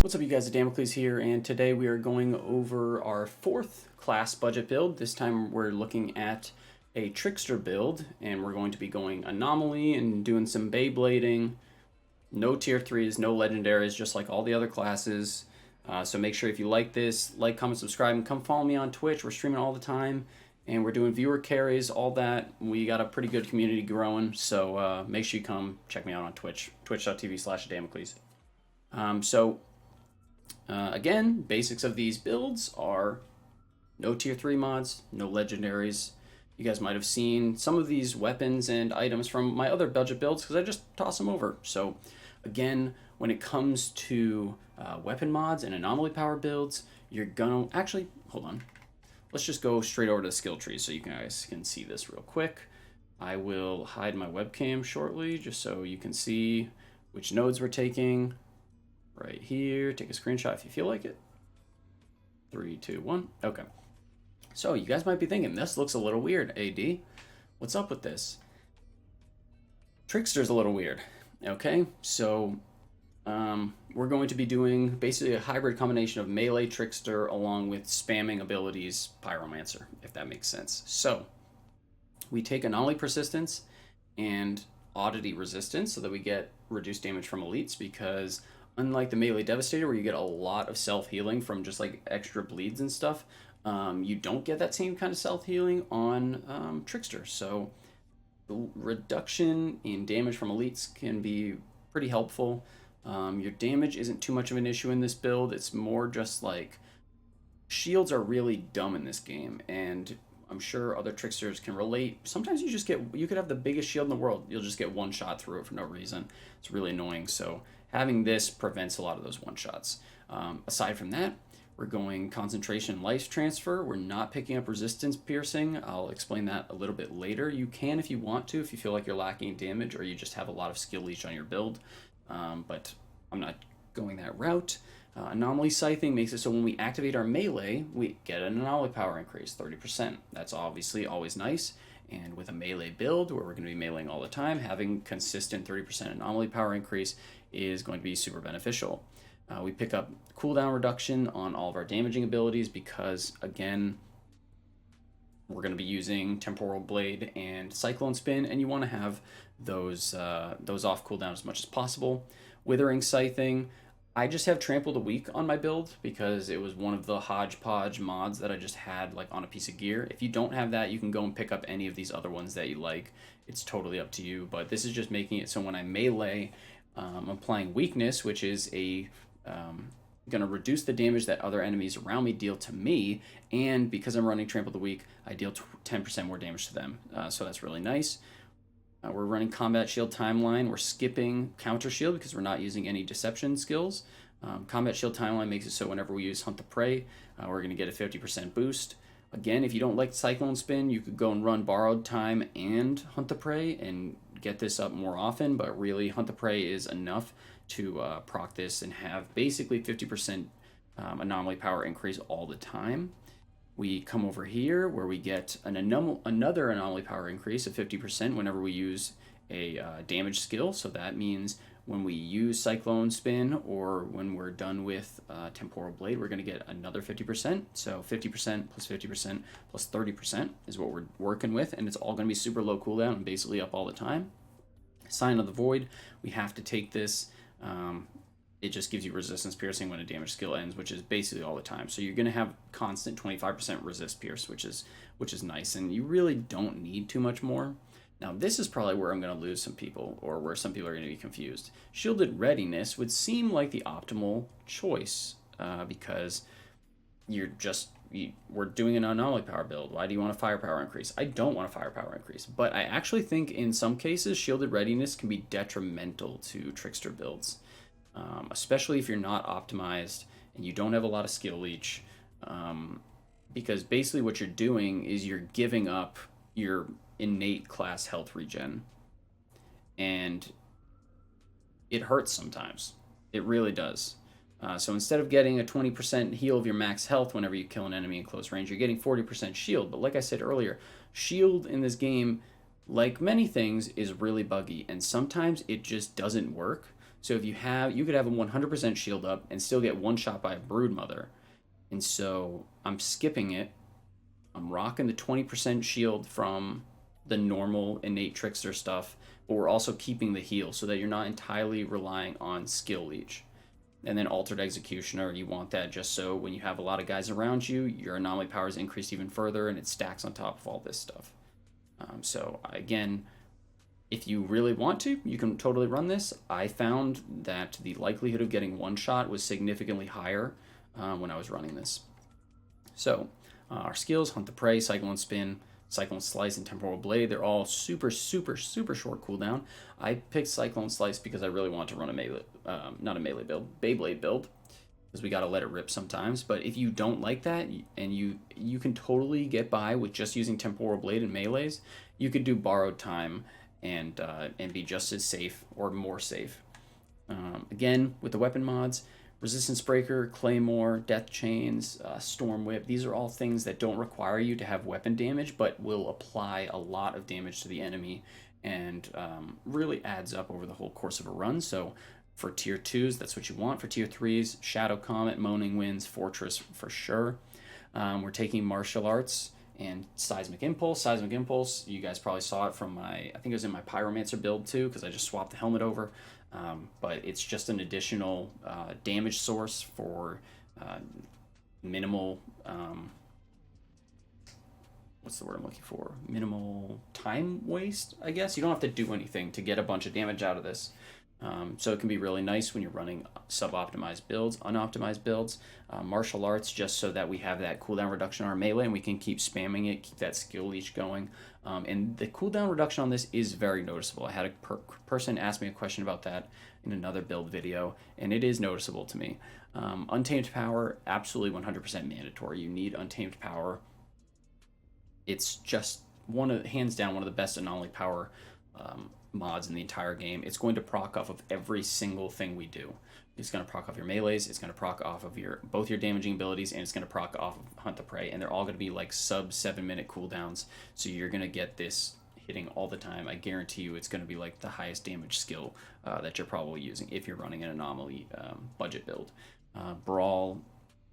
What's up, you guys? Damocles here, and today we are going over our fourth class budget build. This time we're looking at a Trickster build, and we're going to be going anomaly and doing some Beyblading. No tier 3s, no legendaries, just like all the other classes. So make sure if you like this, like, comment, subscribe, and come follow me on Twitch. We're streaming all the time, and we're doing viewer carries, all that. We got a pretty good community growing, so make sure you come check me out on Twitch, twitch.tv/Damocles. Again, basics of these builds are no tier 3 mods, no legendaries. You guys might have seen some of these weapons and items from my other budget builds because I just toss them over. So again, when it comes to weapon mods and anomaly power builds, you're gonna actually, hold on. Let's just go straight over to the skill tree so you guys can see this real quick. I will hide my webcam shortly just so you can see which nodes we're taking. Right here, take a screenshot if you feel like it. 3, 2, 1. Okay. So you guys might be thinking, this looks a little weird, AD. What's up with this? Trickster's a little weird. Okay, so we're going to be doing basically a hybrid combination of melee Trickster along with spamming abilities Pyromancer, if that makes sense. So we take anomaly persistence and oddity resistance so that we get reduced damage from elites, because unlike the melee devastator where you get a lot of self-healing from just like extra bleeds and stuff, you don't get that same kind of self-healing on Trickster. So the reduction in damage from elites can be pretty helpful. Your damage isn't too much of an issue in this build. It's more just like shields are really dumb in this game, and I'm sure other Tricksters can relate. Sometimes you could have the biggest shield in the world, you'll just get one shot through it for no reason. It's really annoying. So having this prevents a lot of those one shots. Aside from that, we're going concentration life transfer. We're not picking up resistance piercing. I'll explain that a little bit later. You can if you want to, if you feel like you're lacking damage or you just have a lot of skill leech on your build, but I'm not going that route. Anomaly scything makes it so when we activate our melee, we get an anomaly power increase, 30%. That's obviously always nice. And with a melee build where we're going to be meleeing all the time, having consistent 30% anomaly power increase is going to be super beneficial. We pick up cooldown reduction on all of our damaging abilities because, again, we're going to be using Temporal Blade and Cyclone Spin, and you want to have those off cooldown as much as possible. Withering Scything, I just have Trample the Weak on my build because it was one of the hodgepodge mods that I just had like on a piece of gear. If you don't have that, you can go and pick up any of these other ones that you like. It's totally up to you, but this is just making it so when I melee, I'm applying weakness, which is going to reduce the damage that other enemies around me deal to me, and because I'm running Trample the Weak, I deal 10% more damage to them, so that's really nice. We're running Combat Shield Timeline. We're skipping Counter Shield because we're not using any Deception skills. Combat Shield Timeline makes it so whenever we use Hunt the Prey, we're going to get a 50% boost. Again, if you don't like Cyclone Spin, you could go and run Borrowed Time and Hunt the Prey and get this up more often, but really Hunt the Prey is enough to proc this and have basically 50% anomaly power increase all the time. We come over here where we get another anomaly power increase of 50% whenever we use a damage skill. So that means when we use Cyclone Spin or when we're done with Temporal Blade, we're going to get another 50%. So 50% plus 50% plus 30% is what we're working with, and it's all going to be super low cooldown and basically up all the time. Sign of the Void, we have to take this. It just gives you resistance piercing when a damage skill ends, which is basically all the time. So you're going to have constant 25% resist pierce, which is nice, and you really don't need too much more. Now this is probably where I'm going to lose some people, or where some people are going to be confused. Shielded Readiness would seem like the optimal choice because we're doing an anomaly power build. Why do you want a firepower increase? I don't want a firepower increase, but I actually think in some cases Shielded Readiness can be detrimental to Trickster builds. Especially if you're not optimized and you don't have a lot of skill leech, because basically what you're doing is you're giving up your innate class health regen, and it hurts sometimes. It really does. So instead of getting a 20% heal of your max health whenever you kill an enemy in close range, you're getting 40% shield. But like I said earlier, shield in this game, like many things, is really buggy, and sometimes it just doesn't work. So if you could have a 100% shield up and still get one shot by a Broodmother. And so I'm skipping it. I'm rocking the 20% shield from the normal innate Trickster stuff, but we're also keeping the heal so that you're not entirely relying on skill leech. And then Altered Executioner, you want that just so when you have a lot of guys around you, your anomaly power is increased even further and it stacks on top of all this stuff. So again, if you really want to, you can totally run this. I found that the likelihood of getting one shot was significantly higher when I was running this. So our skills, Hunt the Prey, Cyclone Spin, Cyclone Slice, and Temporal Blade, they're all super, super, super short cooldown. I picked Cyclone Slice because I really want to run a melee, not a melee build, Beyblade build, because we got to let it rip sometimes. But if you don't like that, and you can totally get by with just using Temporal Blade and melees, you could do Borrowed Time and be just as safe or more safe. Again, with the weapon mods, Resistance Breaker, Claymore, Death Chains, Storm Whip, these are all things that don't require you to have weapon damage, but will apply a lot of damage to the enemy and really adds up over the whole course of a run. So for tier 2s, that's what you want. For tier 3s, Shadow Comet, Moaning Winds, Fortress for sure. We're taking Martial Arts and Seismic Impulse. Seismic Impulse, you guys probably saw it from I think it was in my Pyromancer build too, because I just swapped the helmet over. But it's just an additional damage source for minimal, what's the word I'm looking for? Minimal time waste, I guess. You don't have to do anything to get a bunch of damage out of this. So it can be really nice when you're running sub-optimized builds, unoptimized builds. Martial Arts, just so that we have that cooldown reduction on our melee and we can keep spamming it, keep that skill leech going. And the cooldown reduction on this is very noticeable. I had a person ask me a question about that in another build video, and it is noticeable to me. Untamed Power, absolutely 100% mandatory. You need Untamed Power. It's just hands down, one of the best anomaly power mods in the entire game. It's going to proc off of every single thing we do. It's going to proc off your melees, it's going to proc off of both your damaging abilities, and it's going to proc off of Hunt the Prey, and they're all going to be like sub 7-minute cooldowns, so you're going to get this hitting all the time. I guarantee you it's going to be like the highest damage skill that you're probably using if you're running an anomaly budget build. Brawl,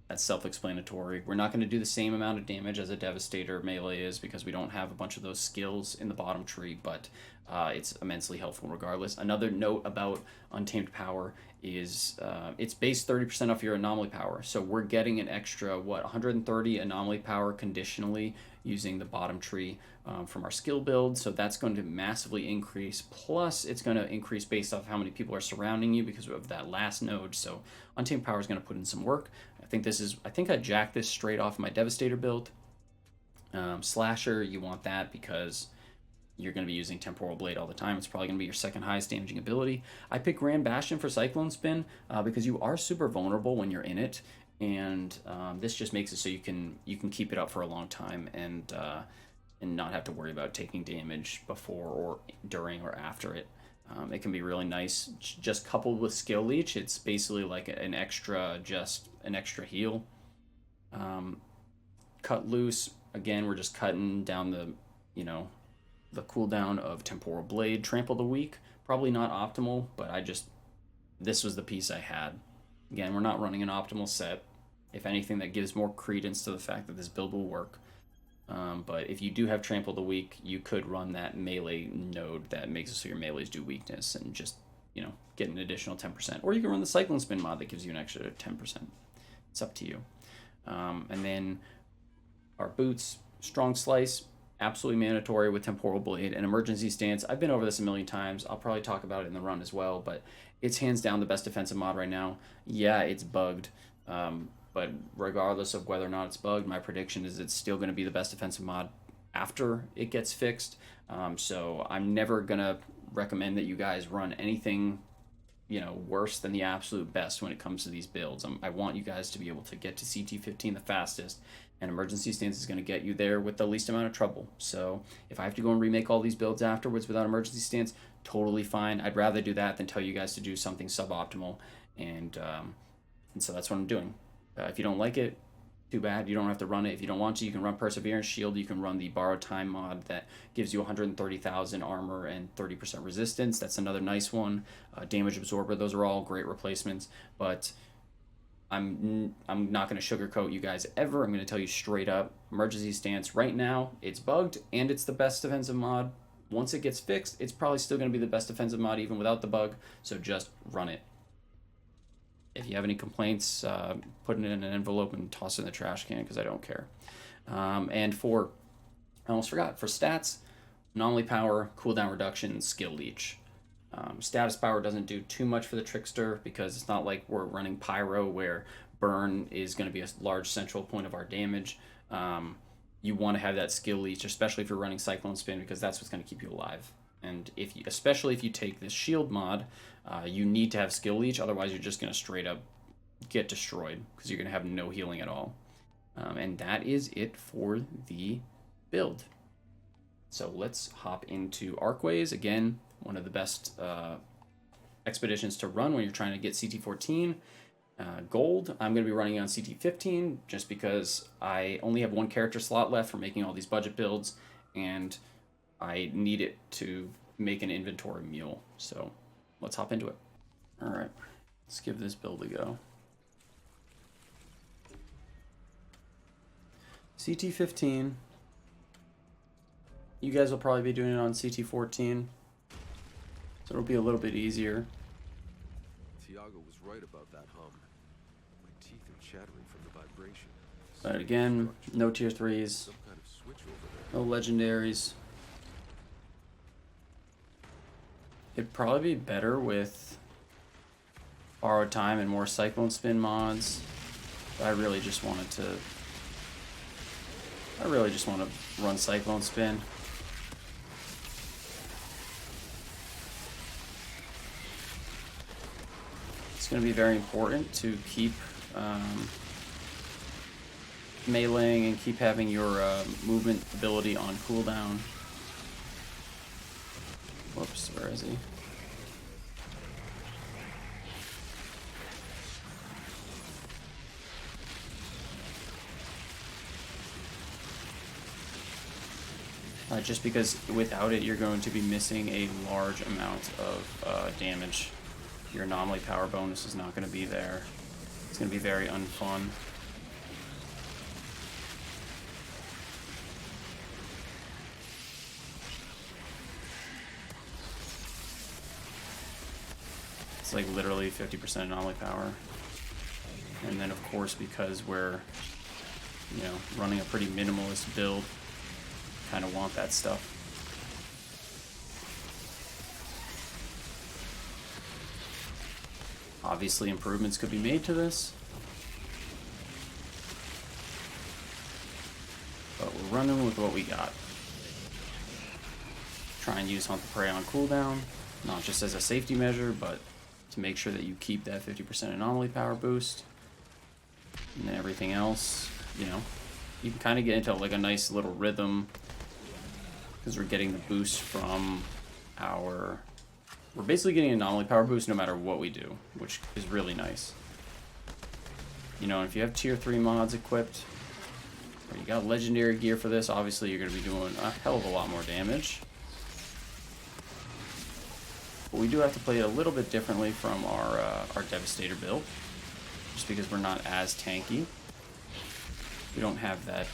that's self-explanatory. We're not going to do the same amount of damage as a Devastator melee is because we don't have a bunch of those skills in the bottom tree, but it's immensely helpful regardless. Another note about Untamed Power is it's based 30% off your anomaly power. So we're getting an extra, 130 anomaly power conditionally using the bottom tree from our skill build. So that's going to massively increase. Plus, it's going to increase based off how many people are surrounding you because of that last node. So Untamed Power is going to put in some work. I think I jacked this straight off my Devastator build. Slasher, you want that because you're going to be using Temporal Blade all the time. It's probably going to be your second highest damaging ability. I picked Grand Bastion for Cyclone Spin because you are super vulnerable when you're in it, and this just makes it so you can keep it up for a long time and not have to worry about taking damage before or during or after it. It can be really nice. Just coupled with Skill Leech, it's basically like an extra heal. Cut Loose, again, we're just cutting down the cooldown of Temporal Blade. Trample the Weak, probably not optimal, but this was the piece I had. Again, we're not running an optimal set. If anything, that gives more credence to the fact that this build will work. But if you do have Trample the Weak, you could run that melee node that makes it so your melees do weakness and just, get an additional 10%. Or you can run the Cyclone Spin mod that gives you an extra 10%. It's up to you. And then our boots, Strong Slice, absolutely mandatory with Temporal Blade. And Emergency Stance, I've been over this a million times. I'll probably talk about it in the run as well, but it's hands down the best defensive mod right now. Yeah, it's bugged. But regardless of whether or not it's bugged, my prediction is it's still going to be the best defensive mod after it gets fixed. So I'm never going to recommend that you guys run anything, worse than the absolute best when it comes to these builds. I want you guys to be able to get to CT15 the fastest, and Emergency Stance is going to get you there with the least amount of trouble. So if I have to go and remake all these builds afterwards without Emergency Stance, totally fine. I'd rather do that than tell you guys to do something suboptimal, and so that's what I'm doing. If you don't like it, Too bad, you don't have to run it. If you don't want to, you can run Perseverance Shield. You can run the Borrowed Time mod that gives you 130,000 armor and 30% resistance. That's another nice one. Damage Absorber, those are all great replacements. But I'm not going to sugarcoat you guys ever. I'm going to tell you straight up. Emergency Stance, right now, it's bugged, and it's the best defensive mod. Once it gets fixed, it's probably still going to be the best defensive mod even without the bug, so just run it. If you have any complaints, put it in an envelope and toss it in the trash can because I don't care. And for, I almost forgot, for stats, anomaly power, cooldown reduction, skill leech. Status power doesn't do too much for the Trickster because it's not like we're running Pyro where burn is going to be a large central point of our damage. You want to have that skill leech, especially if you're running Cyclone Spin, because that's what's going to keep you alive. And if you, especially if you take this shield mod, you need to have skill leech, otherwise you're just going to straight up get destroyed because you're going to have no healing at all. And that is it for the build. So let's hop into Arcways. Again, one of the best expeditions to run when you're trying to get CT14. Gold, I'm going to be running on CT15 just because I only have one character slot left for making all these budget builds, and I need it to make an inventory mule. So let's hop into it. All right, let's give this build a go. CT15. You guys will probably be doing it on CT14, so it'll be a little bit easier. Tiago was right about that hum. My teeth are chattering from the vibration. But again, no tier 3s, Some kind of switch over there. no legendaries. It'd probably be better with Borrowed Time and more Cyclone Spin mods. But I really just want to run Cyclone Spin. It's going to be very important to keep meleeing and keep having your movement ability on cooldown. Whoops, where is he? Just because without it, you're going to be missing a large amount of damage. Your anomaly power bonus is not going to be there. It's going to be very unfun. It's like literally 50% anomaly power. And then of course, because we're, you know, running a pretty minimalist build, kind of want that stuff. Obviously improvements could be made to this, but we're running with what we got. Try and use Hunt the Prey on cooldown, not just as a safety measure, but to make sure that you keep that 50% anomaly power boost. And then everything else, you know, you can kind of get into like a nice little rhythm because we're getting the boost from our... We're basically getting an anomaly power boost no matter what we do, which is really nice. You know, if you have tier 3 mods equipped, or you got legendary gear for this, obviously you're going to be doing a hell of a lot more damage. But we do have to play it a little bit differently from our Devastator build, just because we're not as tanky. We don't have that,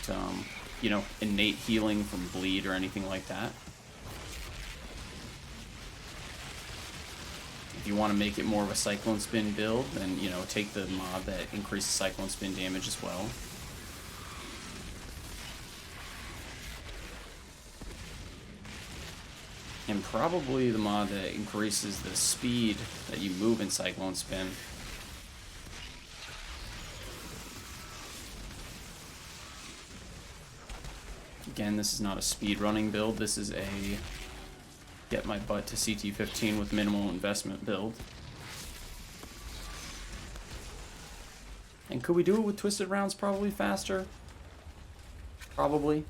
you know, innate healing from bleed or anything like that. If you want to make it more of a Cyclone Spin build, then, you know, take the mod that increases Cyclone Spin damage as well. And probably the mod that increases the speed that you move in Cyclone Spin. Again, this is not a speed running build, this is a get my butt to CT15 with minimal investment build. And could we do it with Twisted Rounds probably faster? Probably.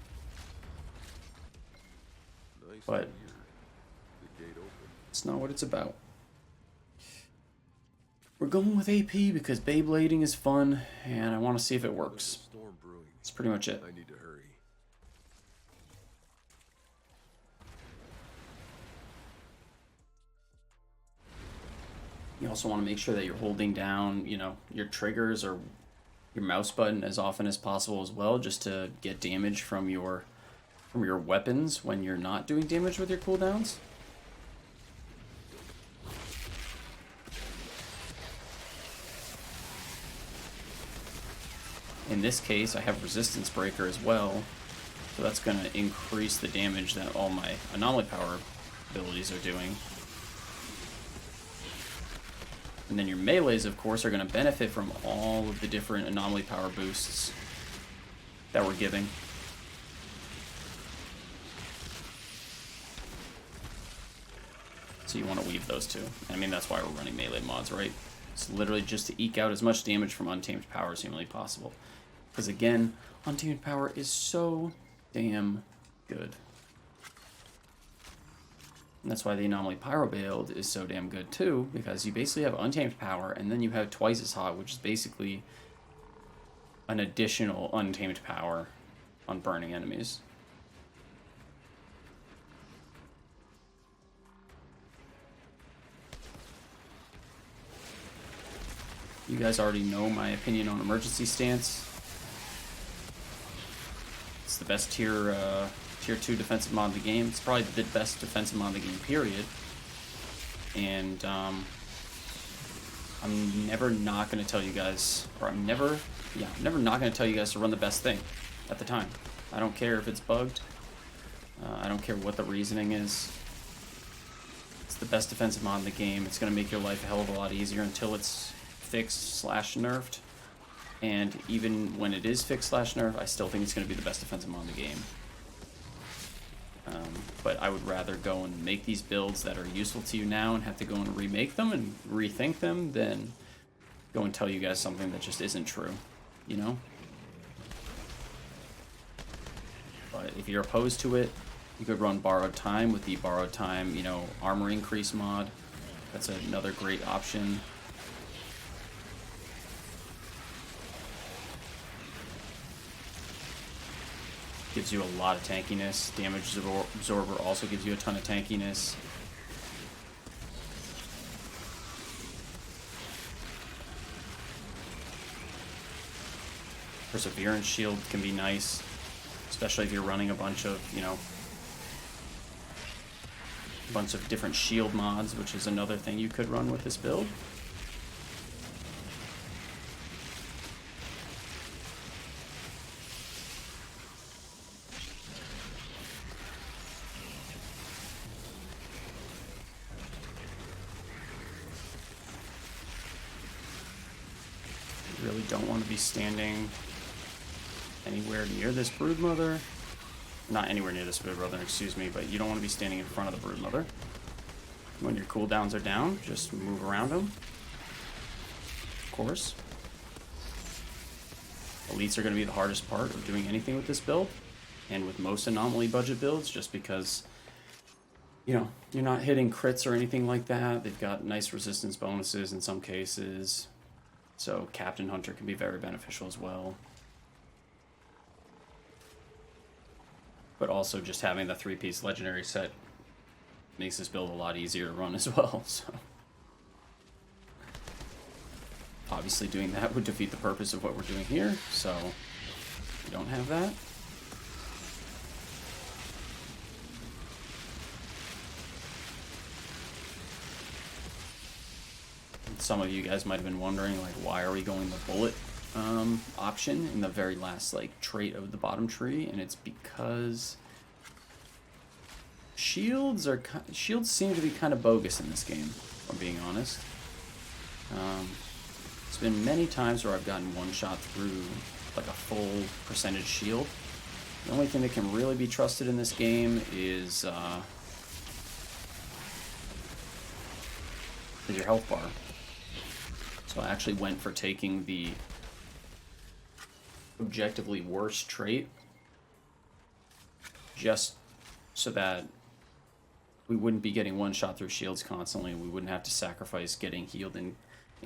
Nice, But the gate open. it's not what it's about. We're going with AP because Beyblading is fun, and I want to see if it works. Storm That's pretty much it. I need to hurry. You also want to make sure that you're holding down, you know, your triggers or your mouse button as often as possible as well, just to get damage from your weapons when you're not doing damage with your cooldowns. In this case, I have Resistance Breaker as well, so that's going to increase the damage that all my Anomaly Power abilities are doing. And then your melees, of course, are going to benefit from all of the different Anomaly Power boosts that we're giving. So you want to weave those two. I mean, that's why we're running melee mods, right? It's literally just to eke out as much damage from Untamed Power as humanly possible. Because again, Untamed Power is so damn good. And that's why the Anomaly Pyro build is so damn good too, because you basically have Untamed Power, and then you have twice as hot, which is basically an additional Untamed Power on burning enemies. You guys already know my opinion on Emergency Stance. It's the best tier 2 defensive mod in the game. It's probably the best defensive mod in the game, period. And I'm never not going to tell you guys, or I'm never not going to tell you guys to run the best thing at the time. I don't care if it's bugged. I don't care what the reasoning is. It's the best defensive mod in the game. It's going to make your life a hell of a lot easier until it's fixed / nerfed. And even when it is fixed / nerfed, I still think it's going to be the best defensive mod in the game. But I would rather go and make these builds that are useful to you now and have to go and remake them and rethink them than go and tell you guys something that just isn't true, you know? But if you're opposed to it, you could run Borrowed Time with the Borrowed Time, you know, armor increase mod. That's another great option. Gives you a lot of tankiness. Damage Absorber also gives you a ton of tankiness. Perseverance Shield can be nice, especially if you're running a bunch of, you know, a bunch of different shield mods, which is another thing you could run with this build. Really don't want to be standing anywhere near this Broodmother. Not anywhere near this Broodmother, excuse me, but you don't want to be standing in front of the Broodmother. When your cooldowns are down, just move around them. Of course. Elites are going to be the hardest part of doing anything with this build, and with most anomaly budget builds, just because, you know, you're not hitting crits or anything like that. They've got nice resistance bonuses in some cases. So Captain Hunter can be very beneficial as well. But also just having the 3-piece legendary set makes this build a lot easier to run as well. So obviously doing that would defeat the purpose of what we're doing here, so we don't have that. Some of you guys might have been wondering, like, why are we going the bullet option in the very last, like, trait of the bottom tree? And it's because shields seem to be kind of bogus in this game, if I'm being honest. It's been many times where I've gotten one shot through, like, a full percentage shield. The only thing that can really be trusted in this game is your health bar. So I actually went for taking the objectively worst trait, just so that we wouldn't be getting one shot through shields constantly, and we wouldn't have to sacrifice getting healed in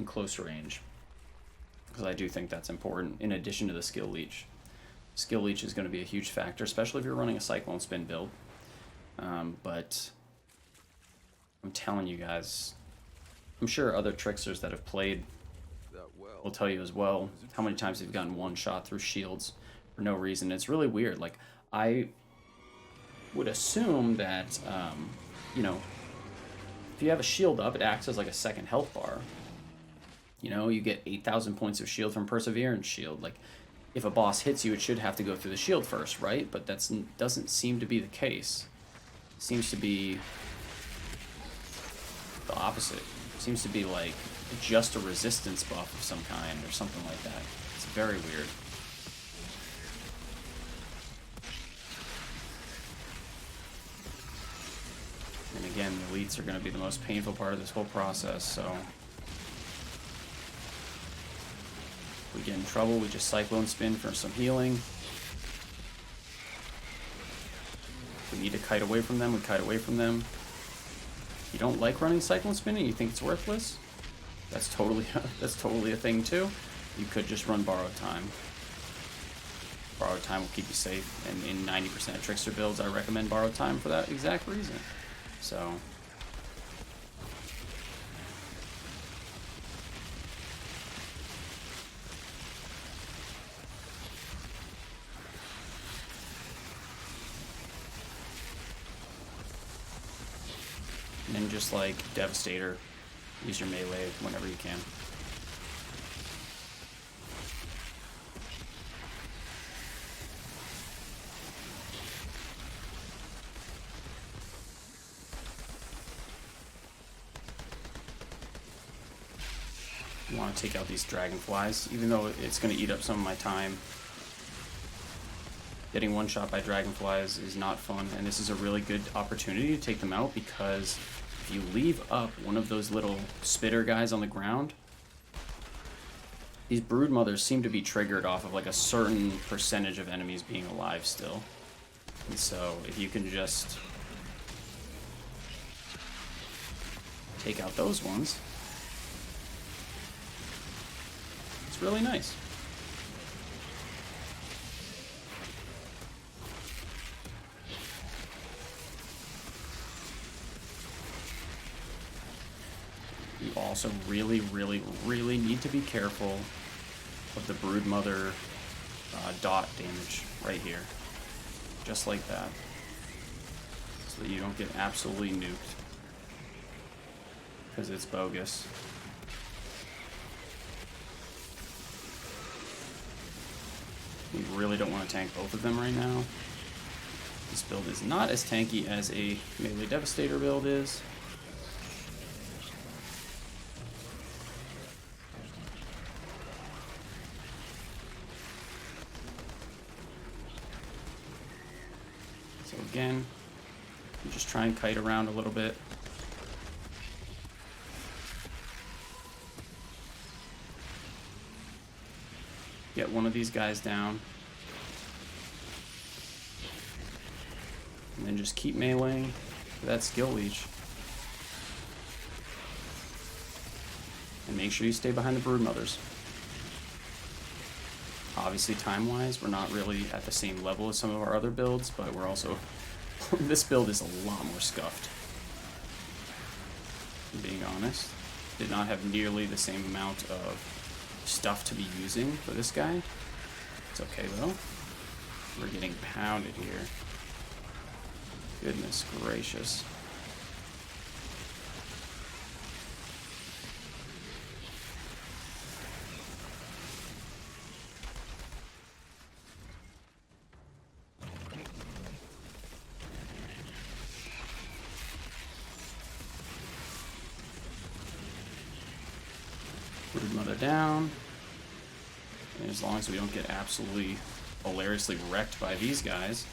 close range. Because I do think that's important, in addition to the skill leech. Skill leech is going to be a huge factor, especially if you're running a Cyclone Spin build. But I'm telling you guys, I'm sure other tricksters that have played will tell you as well how many times they've gotten one shot through shields for no reason. It's really weird. Like, I would assume that, you know, if you have a shield up, it acts as like a second health bar. You know, you get 8,000 points of shield from Perseverance Shield. Like, if a boss hits you, it should have to go through the shield first, right? But that doesn't seem to be the case. It seems to be the opposite. It seems to be like just a resistance buff of some kind or something like that. It's very weird. And again, the elites are going to be the most painful part of this whole process, so if we get in trouble, we just Cyclone Spin for some healing. If we need to kite away from them, we kite away from them. If you don't like running Cyclone Spin and you think it's worthless, that's totally a thing too. You could just run Borrowed Time. Borrowed Time will keep you safe, and in 90% of Trickster builds, I recommend Borrowed Time for that exact reason. So, and then just like Devastator, use your melee whenever you can. You want to take out these dragonflies, even though it's going to eat up some of my time. Getting one shot by dragonflies is not fun, and this is a really good opportunity to take them out, because if you leave up one of those little spitter guys on the ground, these brood mothers seem to be triggered off of like a certain percentage of enemies being alive still. And so if you can just take out those ones, it's really nice. You also really, really, really need to be careful of the broodmother dot damage right here. Just like that. So that you don't get absolutely nuked. Because it's bogus. You really don't want to tank both of them right now. This build is not as tanky as a melee Devastator build is. So again, you just try and kite around a little bit. Get one of these guys down. And then just keep meleeing for that skill leech. And make sure you stay behind the brood mothers. Obviously, time-wise, we're not really at the same level as some of our other builds, but we're also... this build is a lot more scuffed. Being honest. Did not have nearly the same amount of stuff to be using for this guy. It's okay though. We're getting pounded here. Goodness gracious. Broodmother down. And as long as we don't get absolutely hilariously wrecked by these guys,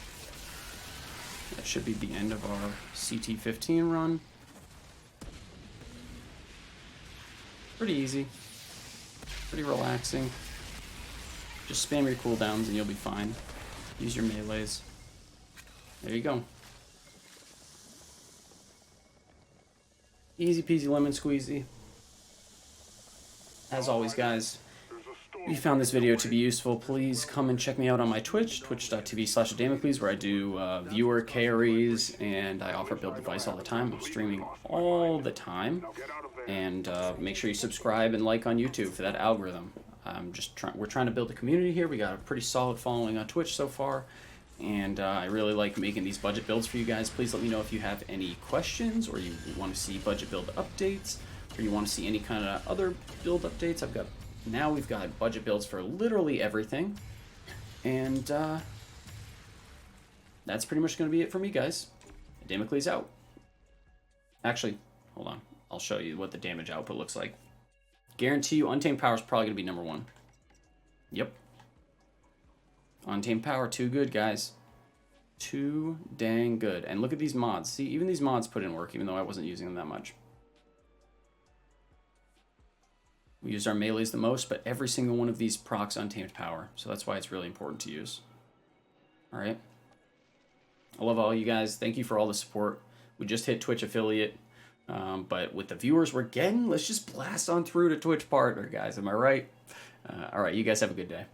that should be the end of our CT15 run. Pretty easy. Pretty relaxing. Just spam your cooldowns and you'll be fine. Use your melees. There you go. Easy peasy lemon squeezy. As always, guys, If you found this video to be useful, please come and check me out on my Twitch, twitch.tv/Damocles, where I do viewer carries and I offer build advice all the time. I'm streaming all the time. And make sure you subscribe and like on YouTube for that algorithm. We're trying to build a community here. We got a pretty solid following on Twitch so far. And I really like making these budget builds for you guys. Please let me know if you have any questions or you want to see budget build updates or you want to see any kind of other build updates. Now we've got budget builds for literally everything. And that's pretty much going to be it for me, guys. Damocles out. Actually, hold on. I'll show you what the damage output looks like. Guarantee you Untamed Power is probably going to be number 1. Yep. Untamed Power, too good, guys. Too dang good. And look at these mods. See, even these mods put in work, even though I wasn't using them that much. We used our melees the most, but every single one of these procs Untamed Power. So that's why it's really important to use. Alright. I love all you guys. Thank you for all the support. We just hit Twitch affiliate. But with the viewers we're getting, let's just blast on through to Twitch partner, guys. Am I right? Alright, you guys have a good day.